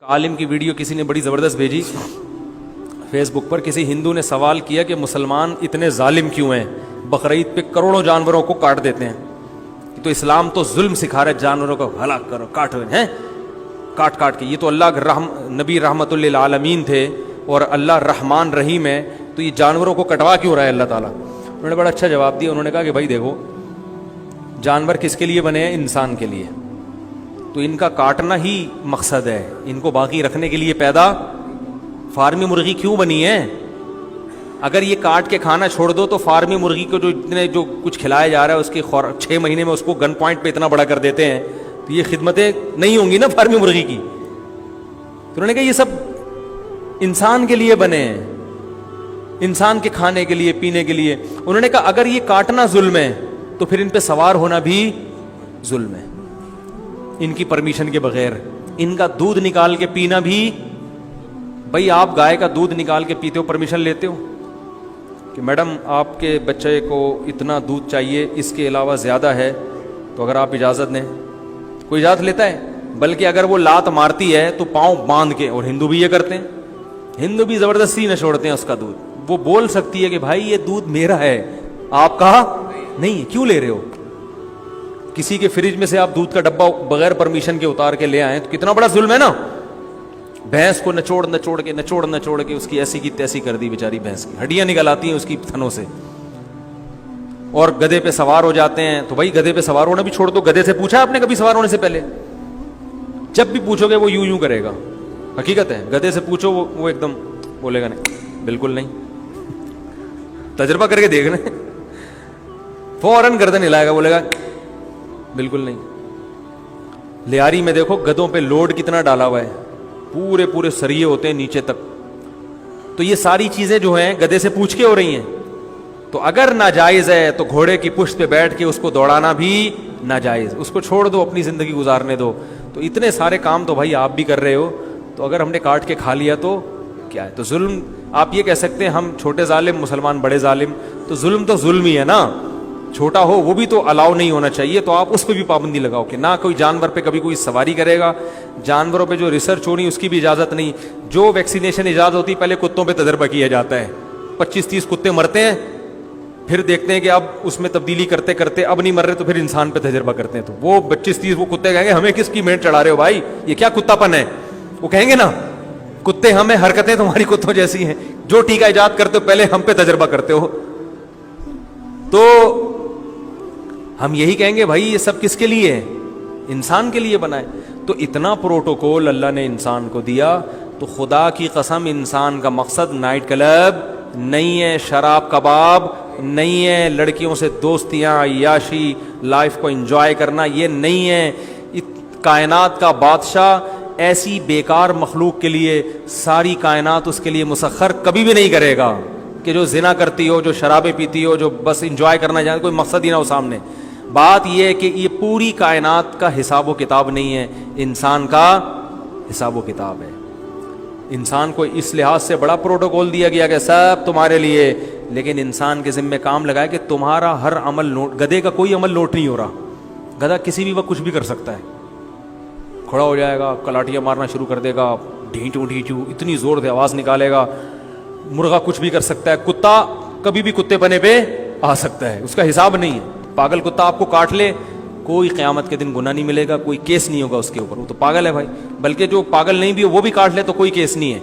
عالم کی ویڈیو کسی نے بڑی زبردست بھیجی فیس بک پر. کسی ہندو نے سوال کیا کہ مسلمان اتنے ظالم کیوں ہیں, بقرعید پہ کروڑوں جانوروں کو کاٹ دیتے ہیں, تو اسلام تو ظلم سکھا رہا ہے, جانوروں کو ہلاک کرو, کاٹو ہیں کاٹ کاٹ کے. یہ تو اللہ کے نبی رحمت للعالمین تھے اور اللہ رحمان رحیم ہے, تو یہ جانوروں کو کٹوا کیوں رہا ہے اللہ تعالیٰ؟ انہوں نے بڑا اچھا جواب دیا. انہوں نے کہا کہ بھائی دیکھو, جانور کس کے لیے بنے ہیں؟ انسان کے لیے. تو ان کا کاٹنا ہی مقصد ہے, ان کو باقی رکھنے کے لیے پیدا. فارمی مرغی کیوں بنی ہے؟ اگر یہ کاٹ کے کھانا چھوڑ دو تو فارمی مرغی کو جو کچھ کھلایا جا رہا ہے اس کی 6 مہینے میں اس کو گن پوائنٹ پہ اتنا بڑا کر دیتے ہیں, تو یہ خدمتیں نہیں ہوں گی نا فارمی مرغی کی. تو انہوں نے کہا یہ سب انسان کے لیے بنے ہیں, انسان کے کھانے کے لیے, پینے کے لیے. انہوں نے کہا اگر یہ کاٹنا ظلم ہے تو پھر ان پہ سوار ہونا بھی ظلم ہے, ان کی پرمیشن کے بغیر. ان کا دودھ نکال کے پینا بھی, بھائی آپ گائے کا دودھ نکال کے پیتے ہو, پرمیشن لیتے ہو کہ میڈم آپ کے بچے کو اتنا دودھ چاہیے, اس کے علاوہ زیادہ ہے تو اگر آپ اجازت دیں؟ کوئی اجازت لیتا ہے؟ بلکہ اگر وہ لات مارتی ہے تو پاؤں باندھ کے, اور ہندو بھی یہ کرتے ہیں, ہندو بھی زبردستی نہ چھوڑتے ہیں اس کا دودھ. وہ بول سکتی ہے کہ بھائی یہ دودھ میرا ہے, آپ کا نہیں, کیوں لے رہے ہو؟ کسی کے فریج میں سے آپ دودھ کا ڈبہ بغیر پرمیشن کے اتار کے لے آئیں تو کتنا بڑا ظلم ہے نا. بھینس کو نچوڑ کے اس کی ایسی کی تیسی کر دی بیچاری بھینس کی, ہڈیاں نکل آتی ہیں اس کی تھنوں سے. اور گدھے پہ سوار ہو جاتے ہیں, تو بھائی گدھے پہ سوار ہونا بھی چھوڑ دو. گدھے سے پوچھا آپ نے کبھی سوار ہونے سے پہلے؟ جب بھی پوچھو گے وہ یوں کرے گا. حقیقت ہے, گدھے سے پوچھو وہ ایک دم بولے گا نہیں, بالکل نہیں. تجربہ کر کے دیکھ لیں, فوراً گردن ہلائے گا, بولے گا بالکل نہیں. لیاری میں دیکھو گدھوں پہ لوڈ کتنا ڈالا ہوا ہے, پورے سریے ہوتے ہیں نیچے تک. تو یہ ساری چیزیں جو ہیں گدھے سے پوچھ کے ہو رہی ہیں. تو اگر ناجائز ہے تو گھوڑے کی پشت پہ بیٹھ کے اس کو دوڑانا بھی ناجائز. اس کو چھوڑ دو, اپنی زندگی گزارنے دو. تو اتنے سارے کام تو بھائی آپ بھی کر رہے ہو, تو اگر ہم نے کاٹ کے کھا لیا تو کیا ہے؟ تو ظلم. آپ یہ کہہ سکتے ہیں ہم چھوٹے ظالم, مسلمان بڑے ظالم, تو ظلم ہی ہے نا. چھوٹا ہو وہ بھی تو الاؤ نہیں ہونا چاہیے, تو آپ اس پہ بھی پابندی لگاؤ کہ نہ کوئی جانور پہ کبھی کوئی سواری کرے گا. جانوروں پہ جو ریسرچ ہونی اس کی بھی اجازت نہیں. جو ویکسینیشن اجازت ہوتی پہلے کتوں پہ تجربہ کیا جاتا ہے, 25-30 کتے مرتے ہیں, پھر دیکھتے ہیں کہ اب اس میں تبدیلی کرتے کرتے اب نہیں مر رہے, تو پھر انسان پہ تجربہ کرتے ہیں. تو وہ 25-30 وہ کتے کہیں گے ہمیں کس کی مینٹ چڑھا رہے ہو بھائی, یہ کیا کتا پن ہے؟ وہ کہیں گے نا کتے ہمیں, حرکتیں تمہاری کتوں جیسی ہیں, جو ٹیکہ ایجاد کرتے ہو پہلے ہم پہ تجربہ کرتے ہو. تو ہم یہی کہیں گے بھائی یہ سب کس کے لیے ہے؟ انسان کے لیے بنا ہے. تو اتنا پروٹوکول اللہ نے انسان کو دیا, تو خدا کی قسم انسان کا مقصد نائٹ کلب نہیں ہے, شراب کباب نہیں ہے, لڑکیوں سے دوستیاں, عیاشی, لائف کو انجوائے کرنا یہ نہیں ہے. کائنات کا بادشاہ ایسی بیکار مخلوق کے لیے ساری کائنات اس کے لیے مسخر کبھی بھی نہیں کرے گا کہ جو زنا کرتی ہو, جو شرابیں پیتی ہو, جو بس انجوائے کرنا چاہتے, کوئی مقصد ہی نہ ہو سامنے. بات یہ ہے کہ یہ پوری کائنات کا حساب و کتاب نہیں ہے, انسان کا حساب و کتاب ہے. انسان کو اس لحاظ سے بڑا پروٹوکول دیا گیا کہ سب تمہارے لیے, لیکن انسان کے ذمہ کام لگا ہے کہ تمہارا ہر عمل نوٹ. گدھے کا کوئی عمل نوٹ نہیں ہو رہا. گدھا کسی بھی وقت کچھ بھی کر سکتا ہے, کھڑا ہو جائے گا, کلاٹیاں مارنا شروع کر دے گا, ڈھینچو اتنی زور سے آواز نکالے گا. مرغا کچھ بھی کر سکتا ہے, کتا کبھی بھی کتے پنے پہ آ سکتا ہے, اس کا حساب نہیں ہے. پاگل کتا آپ کو کاٹ لے, کوئی قیامت کے دن گناہ نہیں ملے گا, کوئی کیس نہیں ہوگا اس کے اوپر, وہ تو پاگل ہے بھائی. بلکہ جو پاگل نہیں بھی وہ بھی کاٹ لے تو کوئی کیس نہیں ہے.